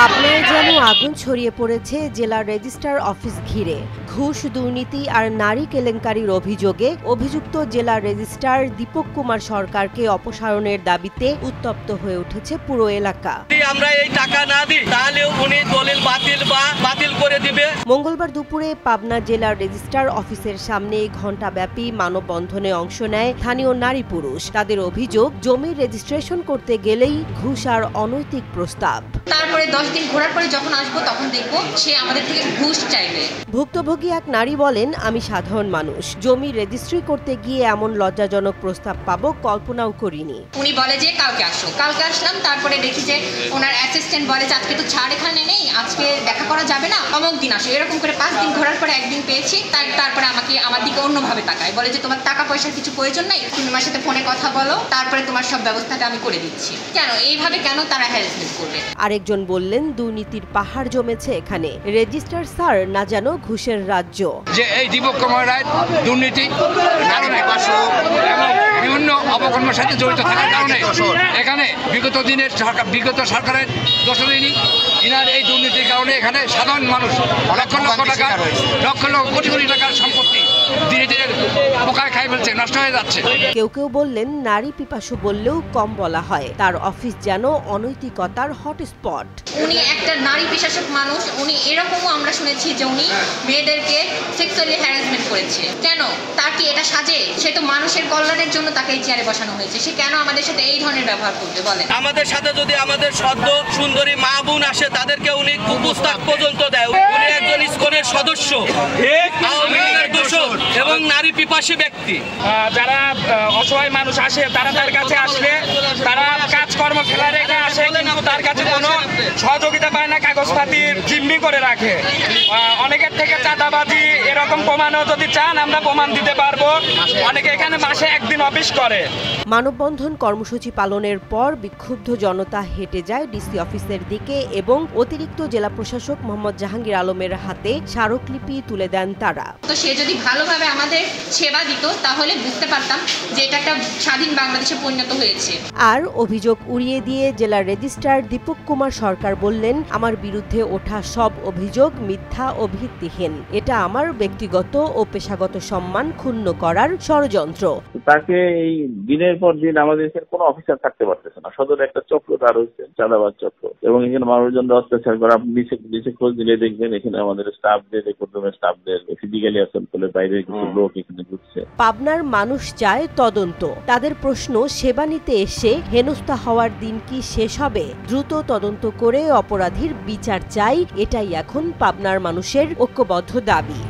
পাবনায় যেন আগুন ছড়িয়ে পড়েছে জেলা রেজিস্ট্রার অফিস ঘিরে। ঘুষ, দুর্নীতি আর নারী কেলেঙ্কারির অভিযোগে অভিযুক্ত জেলা রেজিস্ট্রার দীপক কুমার সরকারকে অপসারণের দাবিতে উত্তপ্ত হয়ে উঠেছে পুরো এলাকা। আমরা এই টাকা না দিই তাহলে উনি দলিল বাতিল করে দিবে। মঙ্গলবার দুপুরে পাবনা জেলা রেজিস্ট্রার অফিসের সামনে ঘণ্টাব্যাপী মানববন্ধনে অংশ নেয় স্থানীয় নারী পুরুষ। তাদের অভিযোগ, জমির রেজিস্ট্রেশন করতে গেলেই ঘুষ আর অনৈতিক প্রস্তাব। তারপরে 10 দিন ঘোরার পরে যখন আসবো তখন দেখবো সে আমাদের থেকে ঘুষ চাইবে। ভুক্তভোগী এক নারী বলেন, আমি সাধারণ মানুষ, জমি রেজিস্ট্রি করতে গিয়ে এমন লজ্জাজনক প্রস্তাব পাবো কল্পনাও করিনি। উনি বলে যে কালকে আসো, কালকে আসলাম, তারপরে দেখি যে ওনার অ্যাসিস্ট্যান্ট বলে যে আজকে তো ছাড় এখানে নেই, আজকে দেখা করা যাবে না, অমুক দিন আসো। এরকম করে 5 দিন ঘোরার পরে একদিন পেয়েছি। তারপরে আমার দিকে অন্যভাবে তাকায়, বলে যে তোমার টাকা পয়সার কিছু প্রয়োজন নাই, তুমি আমার সাথে ফোনে কথা বলো, তারপরে তোমার সব ব্যবস্থাটা আমি করে দিচ্ছি। কেন এইভাবে তারা হ্যারাসমেন্ট করবে? আরেকজন বললেন, দুর্নীতির পাহাড় জমেছে এখানে, রেজিস্ট্রার স্যার না যেন ঘুষের রাজ্য। যে এই দীপক কুমার রায় দুর্নীতি, নারী পিপাসু এবং বিভিন্ন অপকর্মের সাথে জড়িত থাকার কারণে এখানে বিগত সরকারের দোষণী ইনার এই দুর্নীতির কারণে এখানে সাধারণ মানুষ লক্ষ কোটি কোটি টাকার সম্পত্তি ধীরে ধীরে পোকায় খাই ফেলছে, নষ্ট হয়ে যাচ্ছে। কেউ কেউ বললেন, নারী পিপাসু বললেও কম বলা হয়, তার অফিস যেন অনৈতিকতার হটস্পট। উনি একটা নারী পিশাচক মানুষ। উনি এরকমও আমরা শুনেছি যে উনি মেয়েদেরকে সেক্সুয়ালি হ্যারাসমেন্ট করেছে। কেন? তার কি এটা সাজে? সে তো মানুষের কল্যাণের জন্য তাকে এই চেয়ারে বসানো হয়েছে। সে কেন আমাদের সাথে এই ধরনের ব্যবহার করবে বলেন? আমাদের সাথে যদি আমাদের সদ্য সুন্দরী মা বোন আসে, তাদেরকে উনি কুপুস্তাক পর্যন্ত দেয়। উনি একজন ইসকনের সদস্য, আওয়ামী লীগের দোষর এবং নারী পিপাসী ব্যক্তি। যারা অসহায় মানুষ আসে তারা তার কাছে আসলে তারা কাজকর্ম ফেলা রেখে আসে, কিন্তু তার কাছে কোনো সহযোগিতা পায় না, কাগজপাতি জিম্মি করে রাখে। অনেকের থেকে চাঁদাবাজি এরকম প্রমাণও যদি চান আমরা প্রমাণ দিতে পারবো। অনেকে এখানে মাসে একদিন অফিস করে। মানববন্ধন কর্মসূচি পালনের পর বিক্ষুব্ধ জনতা হেঁটে যায় ডিসি অফিসের দিকে এবং অতিরিক্ত জেলা প্রশাসক মোহাম্মদ জাহাঙ্গীর আলমের হাতে স্মারকলিপি তুলে দেন তারা। তো সে যদি ভালোভাবে আমাদের সেবা দিত তাহলে বুঝতে পারতাম যে এটা একটা স্বাধীন বাংলাদেশে পরিণত হয়েছে। আর অভিযোগ উড়িয়ে দিয়ে জেলা রেজিস্ট্রার দীপক কুমার সরকার বললেন, আমার বিরুদ্ধে ওঠা সব অভিযোগ মিথ্যা ও ভিত্তিহীন। এটা আমার ব্যক্তিগত ও পেশাগত সম্মান ক্ষুণ্ণ করার ষড়যন্ত্র। তাকে এই দিনের পর দিন আমাদের এখানে কোনো অফিসার থাকতে পারতেছে না। সদরে একটা চক্র তার হচ্ছে, চাঁদাবাজ চক্র, এবং এখানে মানুষজন অত্যাচার করে। আপনি নিচে খোঁজ দিলে দেখবেন এখানে আমাদের স্টাফদের, রেকর্ডরুমের স্টাফদের ফিজিক্যালি অ্যাসল্ট করে বাইরে কিছু লোক এখানে ঘুরছে। পাবনার মানুষ চায় তদন্ত। তাদের প্রশ্ন, সেবা নিতে এসে হেনস্থা হওয়ার দিন কি শেষ হবে? দ্রুত তদন্ত করে অপরাধীর বিচার চাই। এটাই এখন পাবনার মানুষের ঐক্যবদ্ধ দাবি।